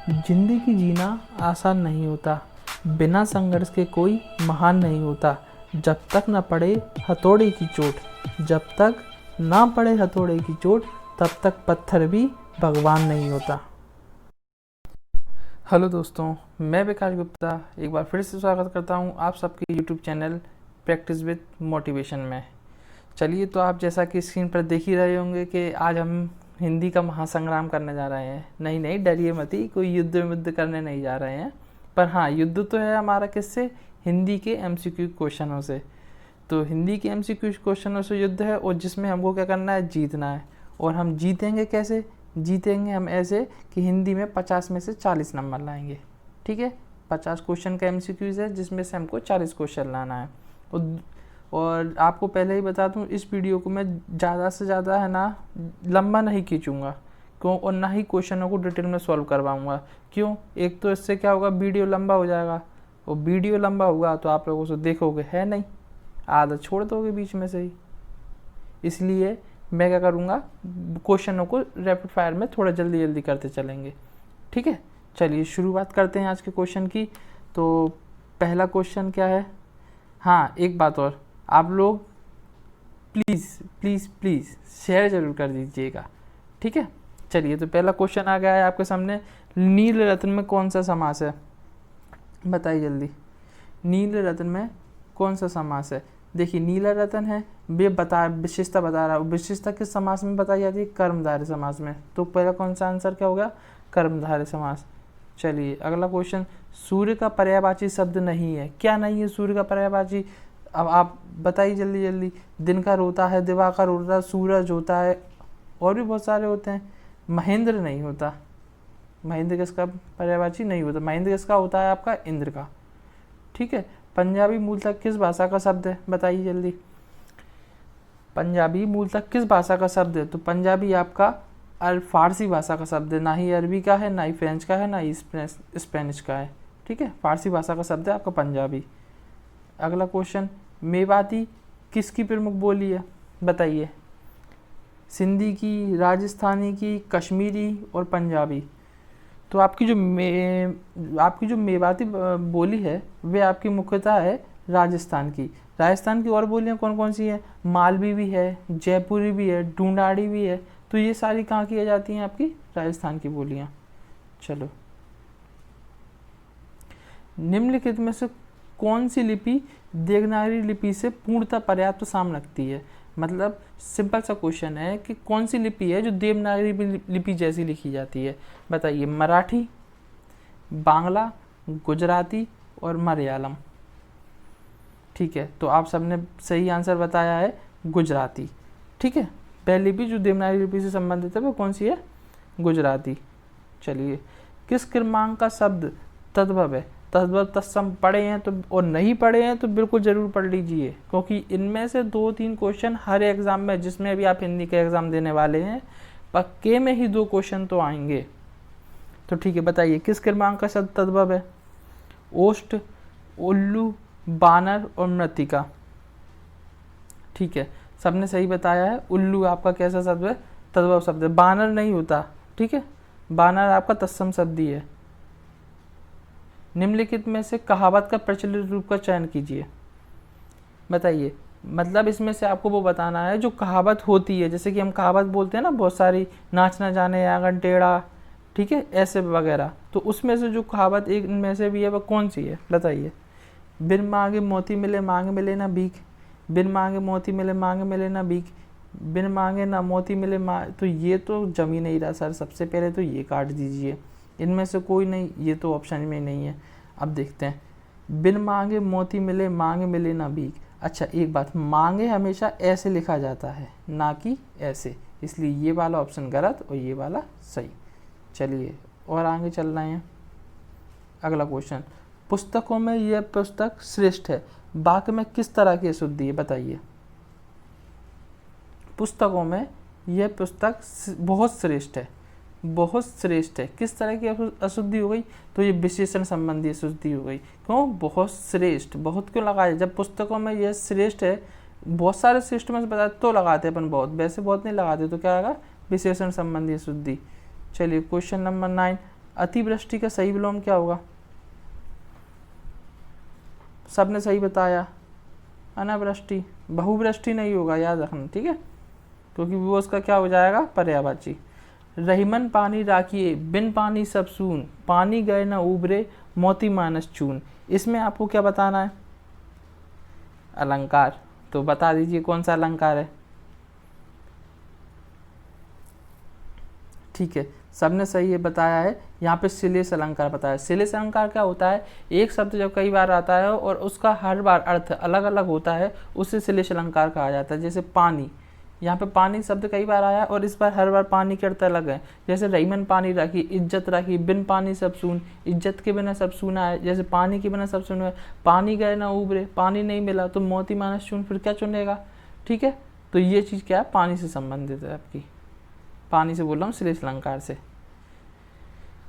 जिंदगी जीना आसान नहीं होता, बिना संघर्ष के कोई महान नहीं होता। जब तक न पड़े हथौड़े की चोट, जब तक ना पड़े हथौड़े की चोट, तब तक पत्थर भी भगवान नहीं होता। हेलो दोस्तों, मैं विकास गुप्ता एक बार फिर से स्वागत करता हूं आप सबके YouTube channel practice with motivation में। चलिए, तो आप जैसा कि स्क्रीन पर देख ही रहे होंगे कि आज हम हिंदी का महासंग्राम करने जा रहे हैं। नहीं, डरिए मत ही, कोई युद्ध करने नहीं जा रहे हैं, पर हाँ, युद्ध तो है हमारा किससे? हिंदी के एमसीक्यू क्वेश्चनों से। तो हिंदी के एमसीक्यू क्वेश्चनों से युद्ध है, और जिसमें हमको क्या करना है? जीतना है। और हम जीतेंगे कैसे? जीतेंगे हम ऐसे कि हिंदी में 50 में से 40 नंबर लाएंगे। ठीक है, 50 क्वेश्चन का एमसीक्यूज है, जिसमें से हमको 40 क्वेश्चन लाना है। और आपको पहले ही बता दूं, इस वीडियो को मैं ज़्यादा से ज़्यादा है ना लंबा नहीं खींचूंगा, क्यों? और ना ही क्वेश्चनों को डिटेल में सॉल्व करवाऊंगा। क्यों? एक तो इससे क्या होगा, वीडियो लंबा हो जाएगा, और वीडियो लंबा होगा तो आप लोगों से देखोगे है नहीं, आदत छोड़ दोगे बीच में से ही। इसलिए मैं क्या करूँगा, क्वेश्चनों को रैपिड फायर में थोड़ा जल्दी जल्दी करते चलेंगे। ठीक है, चलिए शुरुआत करते हैं आज के क्वेश्चन की। तो पहला क्वेश्चन क्या है? हाँ, एक बात और, आप लोग प्लीज़ प्लीज़ प्लीज़ शेयर ज़रूर कर दीजिएगा। ठीक है, चलिए, तो पहला क्वेश्चन आ गया है आपके सामने। नील रत्न में कौन सा समास है? बताइए जल्दी। नील रत्न में कौन सा समास है? देखिए, नीला रत्न है, वे विशेषता बता रहा है। विशेषता किस समास में बताई जाती है? कर्मधारय समास में। तो पहला कौन सा आंसर क्या होगा? कर्मधारय समास। चलिए, अगला क्वेश्चन। सूर्य का पर्यायवाची शब्द नहीं है। क्या नहीं है सूर्य का पर्यायवाची? अब आप बताइए जल्दी जल्दी। दिनकर होता है, दिवाकर होता है, सूरज होता है, और भी बहुत सारे होते हैं। महेंद्र नहीं होता। महेंद्र किसका पर्यायवाची नहीं होता? महेंद्र किसका होता है? आपका इंद्र का। ठीक है, पंजाबी मूलतः किस भाषा का शब्द है? बताइए जल्दी। पंजाबी मूलतः किस भाषा का शब्द है? तो पंजाबी आपका फारसी भाषा का शब्द है, ना ही अरबी का है, ना ही फ्रेंच का है, ना ही स्पेनिश का है। ठीक है, फारसी भाषा का शब्द है आपका पंजाबी। अगला क्वेश्चन। मेवाती किसकी प्रमुख बोली है? बताइए। सिंधी की, राजस्थानी की, कश्मीरी और पंजाबी। तो आपकी जो मेवाती बोली है, वे आपकी मुख्यतः है राजस्थान की। राजस्थान की और बोलियां कौन कौन सी हैं? मालवी भी है, जयपुरी भी है, ढूंढाड़ी भी है। तो ये सारी कहाँ की जाती हैं? आपकी राजस्थान की बोलियां। चलो, निम्नलिखित में से कौन सी लिपि देवनागरी लिपि से पूर्णतः पर्याप्त साम रखती है? मतलब सिंपल सा क्वेश्चन है कि कौन सी लिपि है जो देवनागरी लिपि जैसी लिखी जाती है? बताइए। मराठी, बांग्ला, गुजराती और मलयालम। ठीक है, तो आप सबने सही आंसर बताया है, गुजराती। ठीक है, पहली लिपि जो देवनागरी लिपि से संबंधित है वो कौन सी है? गुजराती। चलिए, किस क्रमांक का शब्द तद्भव है? तद्भव तत्सम पढ़े हैं तो, और नहीं पढ़े हैं तो बिल्कुल ज़रूर पढ़ लीजिए, क्योंकि इनमें से 2-3 क्वेश्चन हर एग्ज़ाम में, जिसमें भी आप हिंदी का एग्ज़ाम देने वाले हैं, पक्के में ही 2 क्वेश्चन तो आएंगे। तो ठीक है, बताइए किस क्रमांक का शब्द तद्भव है? ओष्ठ, उल्लू, बानर और मृत्तिका। ठीक है, सबने सही बताया है। उल्लू आपका कैसा शब्द है? तद्भव शब्द है। बानर नहीं होता। ठीक है, बानर आपका तत्सम शब्द ही है। निम्नलिखित में से कहावत का प्रचलित रूप का चयन कीजिए। बताइए। मतलब इसमें से आपको वो बताना है जो कहावत होती है, जैसे कि हम कहावत बोलते हैं ना बहुत सारी, नाच ना जाने आंगन टेढ़ा, ठीक है, ऐसे वगैरह। तो उसमें से जो कहावत एक में से भी है, वह कौन सी है? बताइए। बिन मांगे मोती मिले, मांग मिले ना भीख। बिन मांगे मोती मिले, मांग मिले ना भीख। बिन मांगे ना मोती मिले तो ये तो जम ही नहीं रहा सर। सबसे पहले तो ये काट दीजिए, इनमें से कोई नहीं, ये तो ऑप्शन में नहीं है। अब देखते हैं। बिन मांगे मोती मिले, मांग मिले ना भीख। अच्छा, एक बात, मांगे हमेशा ऐसे लिखा जाता है, ना कि ऐसे, इसलिए ये वाला ऑप्शन गलत और ये वाला सही। चलिए, और आगे चल रहे हैं। अगला क्वेश्चन। पुस्तकों में यह पुस्तक श्रेष्ठ है, वाक्य में किस तरह की अशुद्धि है? बताइए। पुस्तकों में यह पुस्तक बहुत श्रेष्ठ है, बहुत श्रेष्ठ है, किस तरह की अशुद्धि हो गई? तो ये विशेषण संबंधी अशुद्धि हो गई। क्यों? बहुत श्रेष्ठ, बहुत क्यों लगाया? जब पुस्तकों में यह श्रेष्ठ है, बहुत सारे श्रेष्ठ में से बता तो लगाते हैं अपन बहुत, वैसे बहुत नहीं लगाते, तो क्या आएगा? विशेषण संबंधी अशुद्धि। चलिए, क्वेश्चन नंबर 9। अतिवृष्टि का सही विलोम क्या होगा? सबने सही बताया, अनावृष्टि। बहुवृष्टि नहीं होगा, याद रखना, ठीक है, क्योंकि वो उसका क्या हो जाएगा, पर्यायवाची। रहीमन पानी राखिए, बिन पानी सब सून, पानी गए न उबरे, मोती मानस चून। इसमें आपको क्या बताना है? अलंकार। तो बता दीजिए कौन सा अलंकार है। ठीक है, सबने सही ये बताया है। यहाँ पे श्लेष अलंकार बताया। श्लेष अलंकार क्या होता है? एक शब्द जब कई बार आता है और उसका हर बार अर्थ अलग अलग होता है, उसे श्लेष अलंकार कहा जाता है। जैसे पानी, यहाँ पे पानी शब्द कई बार आया और इस बार हर बार पानी के अर्थ अलग है। जैसे रहीमन पानी राखी, इज्जत राखी, बिन पानी सब सून, इज्जत के बिना सब सूना है। जैसे पानी के बिना सब सूना है, पानी गए ना उबरे, पानी नहीं मिला तो मोती मानस चून, फिर क्या चुनेगा? ठीक है, तो ये चीज़ क्या है, पानी से संबंधित है आपकी। पानी से बोल रहा हूँ, श्लेष अलंकार से।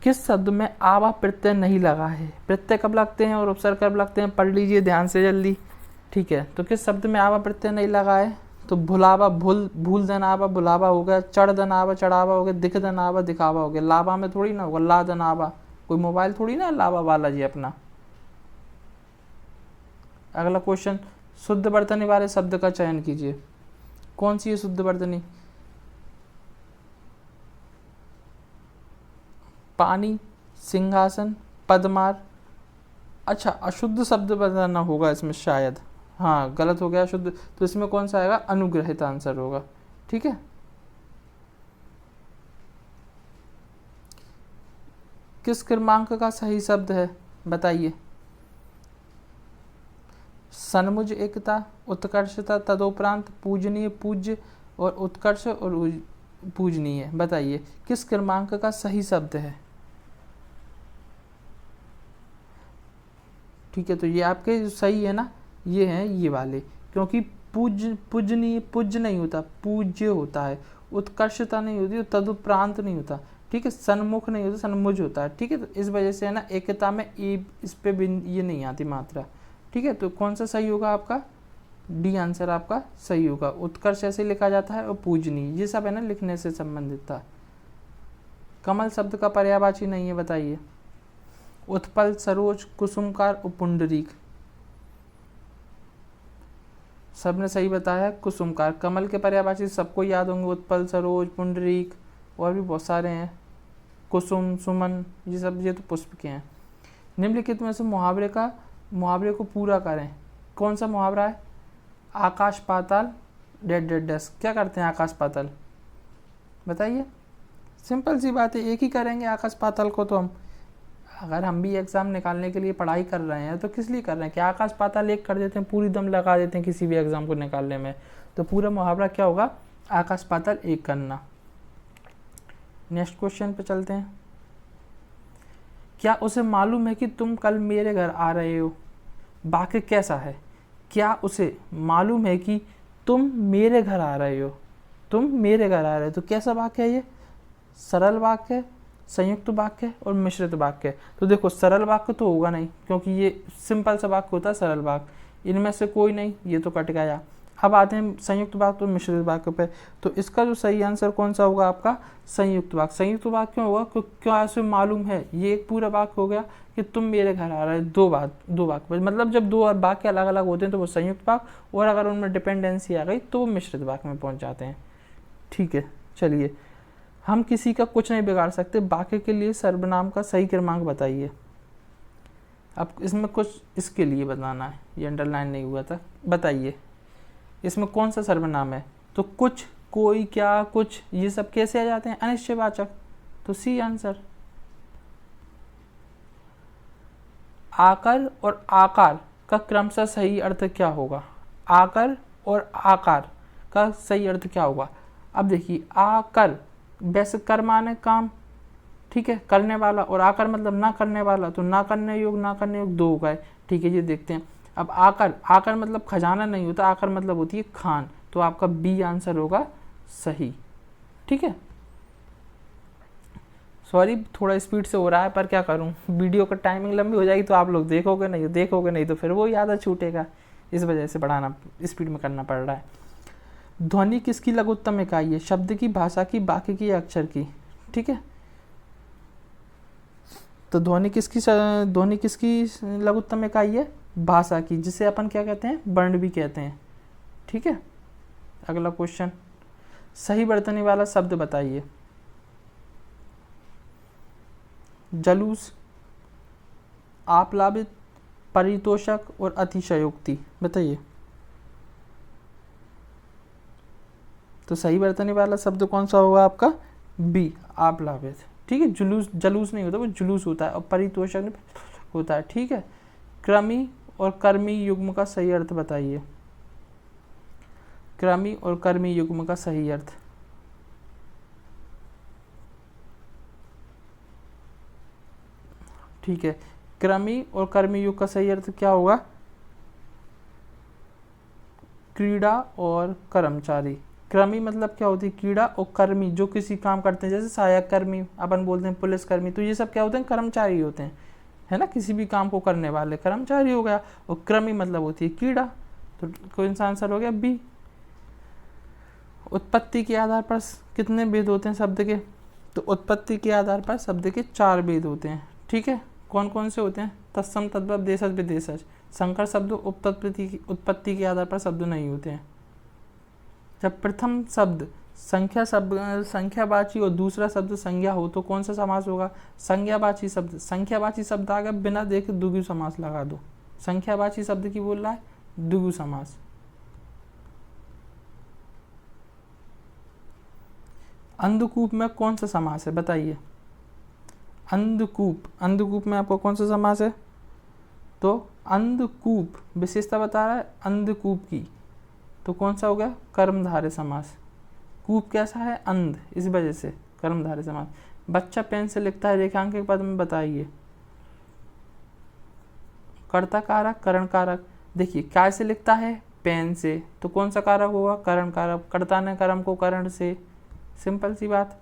किस शब्द में आवा प्रत्यय नहीं लगा है? प्रत्यय कब लगते हैं और उपसर्ग कब लगते हैं, पढ़ लीजिए ध्यान से जल्दी। ठीक है, तो किस शब्द में आवा प्रत्यय नहीं लगा है? तो भुलावा, भूल दन आवा, भुलावा हो गया। चढ़ दन आवा, चढ़ावा हो गया। दिख दन आवा, दिखावा हो गया। लावा में थोड़ी ना होगा, ला दन आवा, कोई मोबाइल थोड़ी ना लावा वाला जी अपना। अगला क्वेश्चन, शुद्ध वर्तनी वाले शब्द का चयन कीजिए। कौन सी है शुद्ध वर्तनी? पानी, सिंहासन, पदमार। अच्छा, अशुद्ध शब्द बताना होगा इसमें शायद। हाँ, गलत हो गया, शुद्ध। तो इसमें कौन सा आएगा? अनुग्रहित आंसर होगा। ठीक है, किस क्रमांक का सही शब्द है बताइए? सन्मुज एकता, उत्कर्षता, तदोपरांत, पूजनीय, पूज्य और उत्कर्ष और पूजनीय। बताइए किस क्रमांक का सही शब्द है? ठीक है, तो ये आपके जो सही है ना, ये हैं ये वाले, क्योंकि पूजनीय पूज्य नहीं होता, पूज्य होता है। उत्कर्षता नहीं होती, तदुपरांत नहीं होता। ठीक है, सन्मुख नहीं होता, सन्मुज होता है। ठीक है, तो इस वजह से है ना, एकता में इस पे ये नहीं आती मात्रा। ठीक है, तो कौन सा सही होगा आपका? डी आंसर आपका सही होगा। उत्कर्ष ऐसे लिखा जाता है और पूजनीय, ये सब है ना लिखने से संबंधित था। कमल शब्द का पर्यायवाची नहीं है, बताइए। उत्पल, सरोज, कुसुमकार और पुंडरीक। सबने सही बताया, कुसुमकार। कमल के पर्यायवाची सबको याद होंगे, उत्पल, सरोज, पुंडरीक, और भी बहुत सारे हैं, कुसुम, सुमन, ये सब ये तो पुष्प के हैं। निम्नलिखित में से मुहावरे को पूरा करें। कौन सा मुहावरा है? आकाश पाताल डेड डेड डैश। क्या करते हैं आकाश पाताल, बताइए? सिंपल सी बात है, एक ही करेंगे आकाश पाताल को। तो हम अगर हम भी एग्ज़ाम निकालने के लिए पढ़ाई कर रहे हैं तो किस लिए कर रहे हैं? कि आकाश पाताल एक कर देते हैं, पूरी दम लगा देते हैं किसी भी एग्ज़ाम को निकालने में। तो पूरा मुहावरा क्या होगा? आकाश पाताल एक करना। नेक्स्ट क्वेश्चन पे चलते हैं। क्या उसे मालूम है कि तुम कल मेरे घर आ रहे हो? वाक्य कैसा है? क्या उसे मालूम है कि तुम मेरे घर आ रहे हो? तुम मेरे घर आ रहे हो, तो कैसा वाक्य है ये? सरल वाक्य, संयुक्त वाक्य और मिश्रित वाक्य। तो देखो, सरल वाक्य तो होगा नहीं, क्योंकि ये सिंपल सा वाक्य होता है सरल वाक्य। इनमें से कोई नहीं, ये तो कट गया। अब आते हैं संयुक्त वाक्य और मिश्रित वाक्य पे। तो इसका जो सही आंसर कौन सा होगा आपका? संयुक्त वाक्य। संयुक्त वाक्य क्यों होगा? क्यों ऐसे मालूम है, ये एक पूरा वाक्य हो गया कि तुम मेरे घर आ रहे हो। दो वाक्य, मतलब जब दो और वाक्य अलग अलग होते हैं तो वो संयुक्त वाक्य, और अगर उनमें डिपेंडेंसी आ गई तो वो मिश्रित वाक्य में पहुंच जाते हैं। ठीक है, चलिए। हम किसी का कुछ नहीं बिगाड़ सकते, वाक्य के लिए सर्वनाम का सही क्रमांक बताइए। अब इसमें कुछ इसके लिए बताना है, ये अंडरलाइन नहीं हुआ था, बताइए इसमें कौन सा सर्वनाम है? तो कुछ, कोई, क्या, कुछ, ये सब कैसे आ जाते हैं? अनिश्चयवाचक। तो सी आंसर। आकर और आकार का क्रमशः सही अर्थ क्या होगा? आकर और आकार का सही अर्थ क्या होगा? अब देखिए, आकर वैसे कर माने काम, ठीक है, करने वाला, और आकर मतलब ना करने वाला, तो ना करने योग दो हो गए। ठीक है, ये देखते हैं। अब आकर मतलब खजाना नहीं होता, आकर मतलब होती है खान। तो आपका बी आंसर होगा सही। ठीक है, सॉरी थोड़ा स्पीड से हो रहा है, पर क्या करूं, वीडियो का टाइमिंग लंबी हो जाएगी तो आप लोग देखोगे नहीं तो फिर वो याद छूटेगा। इस वजह से बढ़ाना, स्पीड में करना पड़ रहा है। ध्वनि किसकी लघुत्तम इकाई है? शब्द की, भाषा की, वाक्य की या अक्षर की? ठीक है, तो ध्वनि किसकी लघुत्तम इकाई है? भाषा की, जिसे अपन क्या कहते हैं? वर्ण भी कहते हैं। ठीक है, अगला क्वेश्चन, सही वर्तनी वाला शब्द बताइए। जलूस, आप्लावित, परितोषक और अतिशयोक्ति, बताइए। तो सही वर्तनी वाला शब्द कौन सा होगा आपका? बी, आप्लावित। ठीक है, जलूस नहीं होता, वो जुलूस होता है, और परितोषक होता है। ठीक है, क्रमी और कर्मी युग्म का सही अर्थ बताइए। क्रमी और कर्मी युग्म का सही अर्थ। ठीक है, क्रमी और कर्मी युग का सही अर्थ क्या होगा? क्रीड़ा और कर्मचारी। क्रमी मतलब क्या होती है? कीड़ा, और कर्मी जो किसी काम करते हैं, जैसे सहायक कर्मी अपन बोलते हैं, पुलिस कर्मी, तो ये सब क्या होते हैं? कर्मचारी होते हैं, है ना, किसी भी काम को करने वाले कर्मचारी हो गया। और क्रमी मतलब होती है कीड़ा, तो कोई इंसान आंसर हो गया बी। उत्पत्ति के आधार पर कितने भेद होते हैं शब्द के? तो उत्पत्ति के आधार पर शब्द के 4 भेद होते हैं। ठीक है, कौन कौन से होते हैं? तत्सम, तद्भव, देशज, विदेशज। संकर शब्द उत्पत्ति के आधार पर शब्द नहीं होते हैं। जब प्रथम शब्द संख्यावाची और दूसरा शब्द संज्ञा हो तो कौन सा समास होगा? संज्ञावाची शब्द। संख्यावाची शब्द आगे बिना देखे द्विगु समास लगा दो। संख्यावाची शब्द की बोल रहा है, द्विगु समास। अंधकूप में कौन सा समास है? बताइए। अंधकूप में आपको कौन सा समास है? तो अंधकूप विशेषता बता रहा है अंधकूप की, तो कौन सा हो गया? कर्मधारय समास। कूप कैसा है? अंध, इस वजह से कर्मधारय समास। बच्चा पेन से लिखता है, रेखांकित पद में बताइए। कर्ता कारक, करण कारक। देखिए, काय से लिखता है? पेन से, तो कौन सा कारक होगा? करण कारक। कर्ता ने कर्म को करण से, सिंपल सी बात।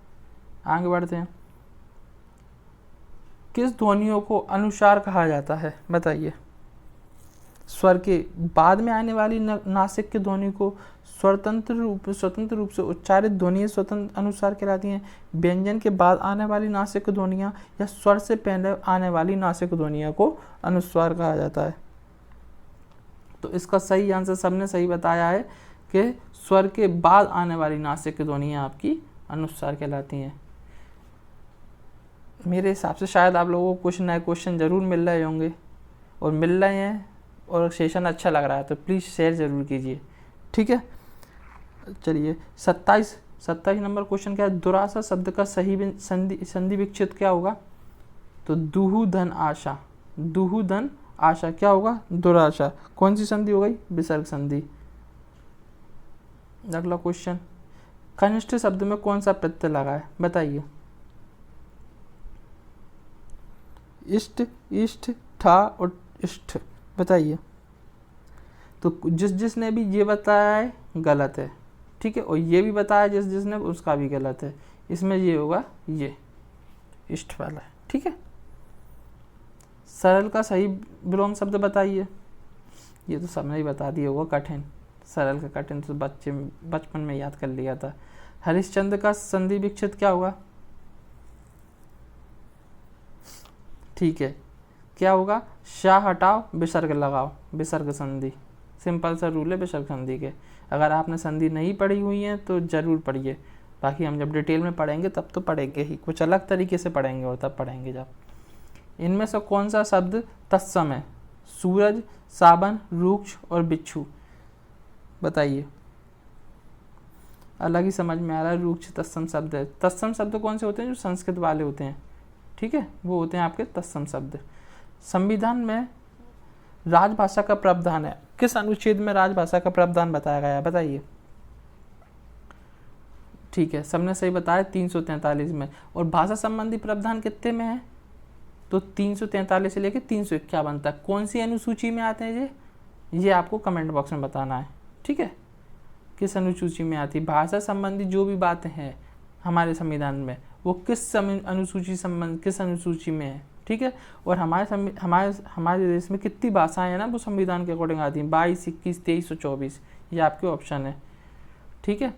आगे बढ़ते हैं। किस ध्वनियों को अनुस्वार कहा जाता है? बताइए। स्वर के बाद में आने वाली नासिक की ध्वनि को स्वतंत्र रूप से उच्चारित ध्वनि स्वतंत्र अनुस्वार कहलाती हैं। व्यंजन के बाद आने वाली नासिक ध्वनियाँ या स्वर से पहले आने वाली नासिक ध्वनियों को अनुस्वार कहा जाता है। तो इसका सही आंसर सबने सही बताया है कि स्वर के बाद आने वाली नासिक ध्वनियाँ आपकी अनुस्वार कहलाती हैं। मेरे हिसाब से शायद आप लोगों को कुछ नए क्वेश्चन जरूर मिल रहे होंगे, और मिल रहे हैं, और सेशन अच्छा लग रहा है तो प्लीज़ शेयर ज़रूर कीजिए। ठीक है, चलिए 27 नंबर क्वेश्चन क्या है? दुराशा शब्द का सही संधि विच्छेद क्या होगा? तो दुहु धन आशा। दुहु धन आशा क्या होगा? दुराशा। कौन सी संधि हो गई? विसर्ग संधि। अगला क्वेश्चन, कनिष्ठ शब्द में कौन सा प्रत्यय लगा है? बताइए। इष्ट, इष्ट, ठा और इष्ट, बताइए। तो जिसने भी ये बताया है गलत है। ठीक है, और ये भी बताया जिसने उसका भी गलत है। इसमें ये होगा ये इष्ट वाला। ठीक है, सरल का सही विलोम शब्द बताइए। ये तो सबने ही बता दिया होगा, कठिन। सरल का कठिन तो बचपन में याद कर लिया था। हरिश्चंद्र का संधि विच्छेद क्या होगा? ठीक है, क्या होगा? शाह हटाओ, विसर्ग लगाओ, विसर्ग संधि। सिंपल सा रूल है विसर्ग संधि के। अगर आपने संधि नहीं पढ़ी हुई है तो ज़रूर पढ़िए, बाकी हम जब डिटेल में पढ़ेंगे तब तो पढ़ेंगे ही, कुछ अलग तरीके से पढ़ेंगे और तब पढ़ेंगे जब। इनमें से कौन सा शब्द तत्सम है? सूरज, सावन, रुक्ष और बिच्छू, बताइए। अलग ही समझ में आ रहा है, रुक्ष तत्सम शब्द है। तत्सम शब्द कौन से होते हैं? जो संस्कृत वाले होते हैं। ठीक है, वो होते हैं आपके तत्सम शब्द। संविधान में राजभाषा का प्रावधान है, किस अनुच्छेद में राजभाषा का प्रावधान बताया गया है? बताइए। ठीक है, सबने सही बताया, 343 में। और भाषा संबंधी प्रावधान कितने में है? तो 343 से लेकर 351 तक। कौन सी अनुसूची में आते हैं ये आपको कमेंट बॉक्स में बताना है। ठीक है, किस अनुसूची में आती है भाषा संबंधी जो भी बातें हैं हमारे संविधान में, वो किस अनुसूची में है। ठीक है, और हमारे देश में कितनी भाषाएं हैं ना, वो संविधान के अकॉर्डिंग आती हैं, 22, 21, 23 और 24, ये आपके ऑप्शन है। ठीक है,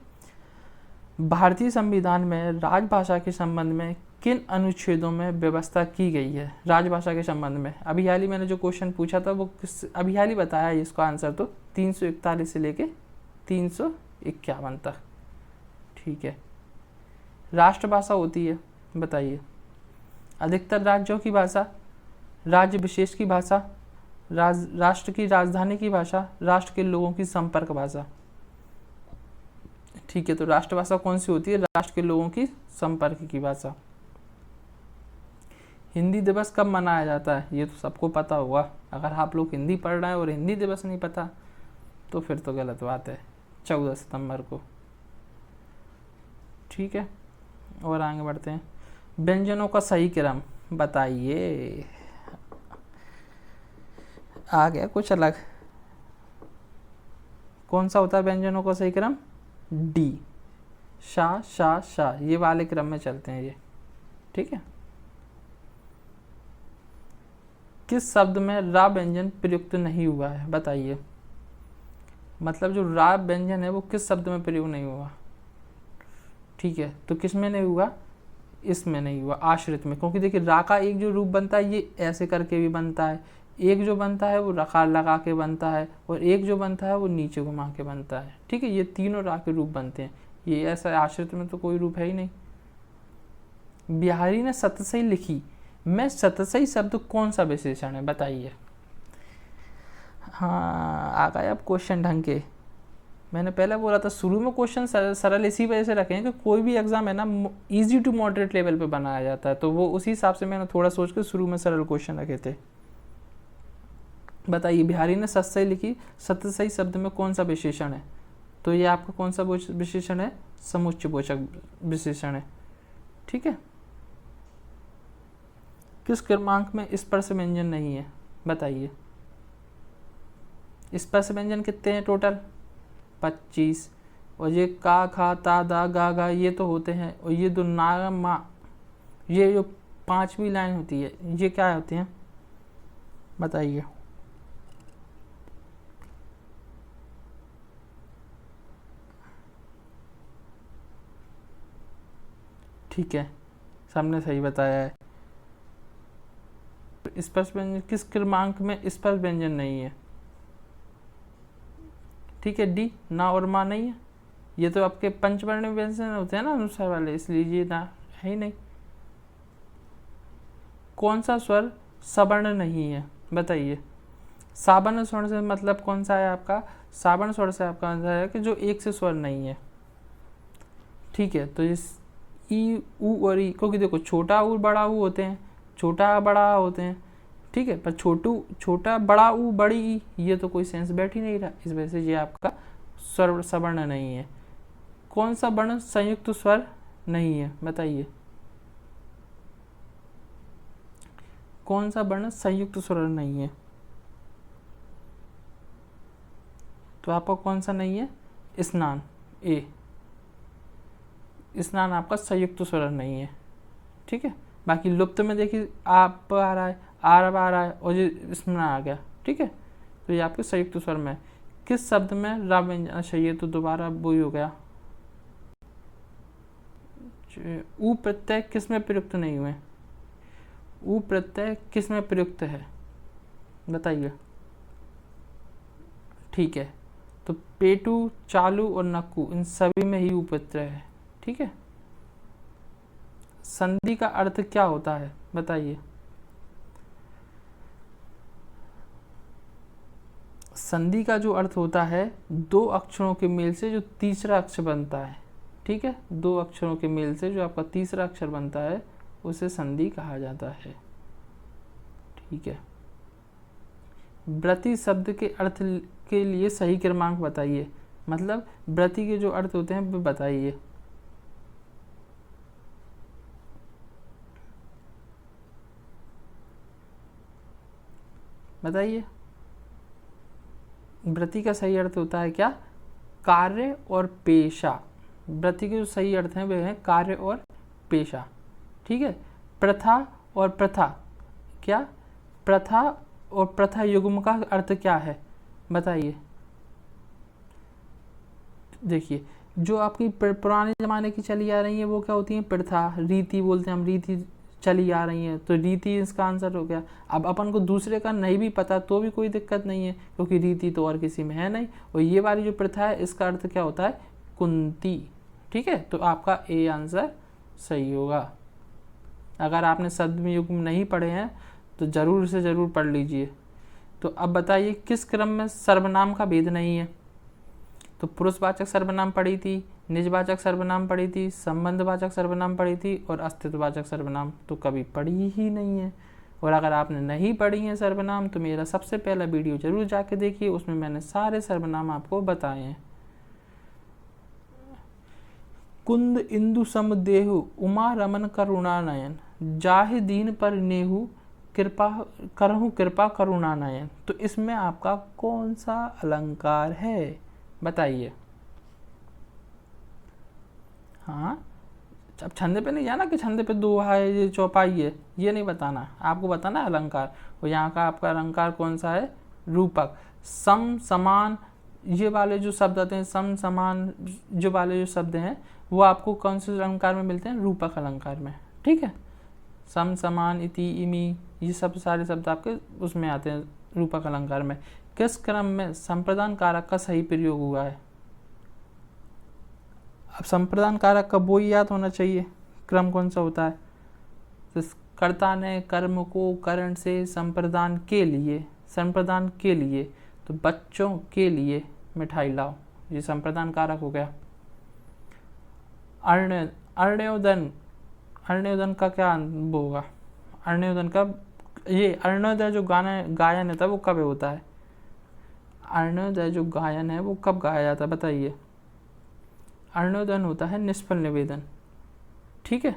भारतीय संविधान में राजभाषा के संबंध में किन अनुच्छेदों में व्यवस्था की गई है राजभाषा के संबंध में? अभी हाल ही मैंने जो क्वेश्चन पूछा था वो अभी हाल ही बताया है इसका आंसर, तो 341 से लेके 351 तक। ठीक है। राष्ट्रभाषा होती है, बताइए। अधिकतर राज्यों की भाषा, राज्य विशेष की भाषा, राष्ट्र की राजधानी की भाषा, राष्ट्र के लोगों की संपर्क भाषा। ठीक है, तो राष्ट्रभाषा कौन सी होती है? राष्ट्र के लोगों की संपर्क की भाषा। हिंदी दिवस कब मनाया जाता है? ये तो सबको पता होगा। अगर आप लोग हिंदी पढ़ रहे हैं और हिंदी दिवस नहीं पता तो फिर तो गलत बात है, 14 सितंबर को। ठीक है, और आगे बढ़ते हैं। व्यंजनों का सही क्रम बताइए। आ गया कुछ अलग। कौन सा होता है व्यंजनों का सही क्रम? डी, शा शा शा, ये वाले क्रम में चलते हैं ये। ठीक है। किस शब्द में रा व्यंजन प्रयुक्त नहीं हुआ है? बताइए। मतलब जो रा व्यंजन है वो किस शब्द में प्रयोग नहीं हुआ? ठीक है, तो किस में नहीं हुआ? इसमें नहीं हुआ, आश्रित में। क्योंकि देखिए रा का एक जो रूप बनता है ये ऐसे करके भी बनता है, एक जो बनता है वो रकार लगा के बनता है, और एक जो बनता है वो नीचे घुमा के बनता है। ठीक है, ये तीनों रा के रूप बनते हैं। ये ऐसा आश्रित में तो कोई रूप है ही नहीं। बिहारी ने सतसई लिखी में सतसई शब्द कौन सा विशेषण है? बताइए। हाँ, आ गए अब क्वेश्चन ढंग के। मैंने पहले बोला था शुरू में क्वेश्चन सरल इसी वजह से रखे हैं कि कोई भी एग्जाम है ना इजी टू मॉडरेट लेवल पे बनाया जाता है, तो वो उसी हिसाब से मैंने थोड़ा सोच के शुरू में सरल क्वेश्चन रखे थे। बताइए, बिहारी ने सतसई लिखी, सतसई शब्द में कौन सा विशेषण है? तो ये आपका कौन सा विशेषण है? समुच्चयवाचक विशेषण है। ठीक है। किस क्रमांक में स्पर्श व्यंजन नहीं है? बताइए। स्पर्श व्यंजन कितने हैं टोटल? 25। और ये का, खा, ता, दा, गा ये तो होते हैं, और ये दो ना, मा, ये जो 5वीं लाइन होती है ये क्या होती है? बताइए। ठीक है, सबने सही बताया है। स्पर्श व्यंजन किस क्रमांक में स्पर्श व्यंजन नहीं है? ठीक है, डी, ना और मा नहीं है। ये तो आपके पंचवर्ण व्यंजन होते हैं ना अनुसार वाले, इसलिए ये ना है ही नहीं। कौन सा स्वर सवर्ण नहीं है? बताइए। सावर्ण स्वर से मतलब कौन सा है आपका? सावर्ण स्वर से आपका मतलब है कि जो एक से स्वर नहीं है। ठीक है, तो इस ई, ऊ और ई, क्योंकि देखो छोटा ऊ बड़ा ऊ होते हैं, छोटा बड़ा होते हैं। ठीक है, पर छोटा बड़ा ऊ बड़ी ई, ये तो कोई सेंस बैठ ही नहीं रहा, इस वजह से ये आपका स्वर सवर्ण नहीं है। कौन सा वर्ण संयुक्त स्वर नहीं है? बताइए। कौन सा वर्ण संयुक्त स्वर नहीं है? तो आपका कौन सा नहीं है? स्नान, ए। स्नान आपका संयुक्त स्वर नहीं है। ठीक है, बाकी लुप्त में देखिए आप आ रहा है, आरब आ रहा है, और ये इसमें आ गया। ठीक है, तो ये आपके संयुक्त स्वर में। किस शब्द में रा व्यंजन? अच्छा, ये तो दोबारा वही हो गया। ऊ प्रत्यय किस में प्रयुक्त नहीं हुए? ऊ प्रत्यय किस में प्रयुक्त है? बताइए। ठीक है, तो पेटू, चालू और नक्कू इन सभी में ही ऊ प्रत्यय है। ठीक है। संधि का अर्थ क्या होता है? बताइए। संधि का जो अर्थ होता है दो अक्षरों के मेल से जो तीसरा अक्षर बनता है। ठीक है, दो अक्षरों के मेल से जो आपका तीसरा अक्षर बनता है उसे संधि कहा जाता है। ठीक है। व्रति शब्द के अर्थ के लिए सही क्रमांक बताइए। मतलब व्रति के जो अर्थ होते हैं वो बताइए। बताइए। व्रति का सही अर्थ होता है क्या? कार्य और पेशा। व्रति के जो सही अर्थ हैं वे हैं कार्य और पेशा। ठीक है। प्रथा और प्रथा, क्या? प्रथा और प्रथा युग्म का अर्थ क्या है? बताइए। देखिए, जो आपकी पुराने ज़माने की चली आ रही है वो क्या होती है, प्रथा, रीति बोलते हैं हम, रीति चली आ रही है, तो रीति इसका आंसर हो गया। अब अपन को दूसरे का नहीं भी पता तो भी कोई दिक्कत नहीं है, क्योंकि रीति तो और किसी में है नहीं। और ये वाली जो प्रथा है इसका अर्थ क्या होता है, कुंती। ठीक है, तो आपका ए आंसर सही होगा। अगर आपने शब्द युग्म नहीं पढ़े हैं तो ज़रूर से ज़रूर पढ़ लीजिए। तो अब बताइए किस क्रम में सर्वनाम का भेद नहीं है। तो पुरुषवाचक सर्वनाम पढ़ी थी, निजवाचक सर्वनाम पढ़ी थी, संबंधवाचक सर्वनाम पढ़ी थी, और अस्तित्ववाचक सर्वनाम तो कभी पढ़ी ही नहीं है। और अगर आपने नहीं पढ़ी है सर्वनाम तो मेरा सबसे पहला वीडियो जरूर जाके देखिए, उसमें मैंने सारे सर्वनाम आपको बताए हैं। कुंद इंदु सम देहु उमा रमन करुणानयन, जाहि दीन पर नेहु कृपा करहु कृपा करुणानयन। तो इसमें आपका कौन सा अलंकार है, बताइए। हाँ, अब छंदे पे नहीं जाना कि छंदे पे दोहा है, ये चौपाई है, ये नहीं बताना, आपको बताना है अलंकार। और यहाँ का आपका अलंकार कौन सा है, रूपक। सम समान ये वाले जो शब्द आते हैं, सम समान जो वाले जो शब्द हैं वो आपको कौन से अलंकार में मिलते हैं, रूपक अलंकार में। ठीक है, सम समान इति इमी ये सब सारे शब्द आपके उसमें आते हैं रूपक अलंकार में। किस क्रम में संप्रदान कारक का सही प्रयोग हुआ है। अब संप्रदान कारक का वो याद होना चाहिए, क्रम कौन सा होता है। तो कर्ता ने कर्म को करण से संप्रदान के लिए, संप्रदान के लिए, तो बच्चों के लिए मिठाई लाओ, ये संप्रदान कारक हो गया। अर्ण्योदन, अर्ण्योदन का क्या वो होगा, अर्ण्योदन का, ये अर्ण्योदय जो गायन है वो कब होता है, अर्ण्योदय जो गायन है वो कब गाया जाता है, बताइए। अर्ण्योदन होता है निष्फल निवेदन। ठीक है,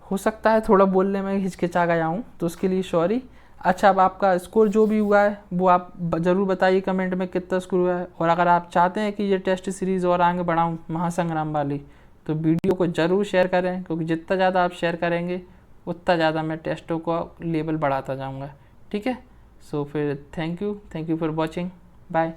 हो सकता है थोड़ा बोलने में हिचकिचा गया हूँ तो उसके लिए सॉरी। अच्छा, अब आपका स्कोर जो भी हुआ है वो आप ज़रूर बताइए कमेंट में कितना स्कोर हुआ है। और अगर आप चाहते हैं कि ये टेस्ट सीरीज़ और आगे बढ़ाऊँ महासंग्राम वाली, तो वीडियो को ज़रूर शेयर करें, क्योंकि जितना ज़्यादा आप शेयर करेंगे उतना ज़्यादा मैं टेस्टों का लेवल बढ़ाता जाऊँगा। ठीक है, सो फिर thank you for watching, bye.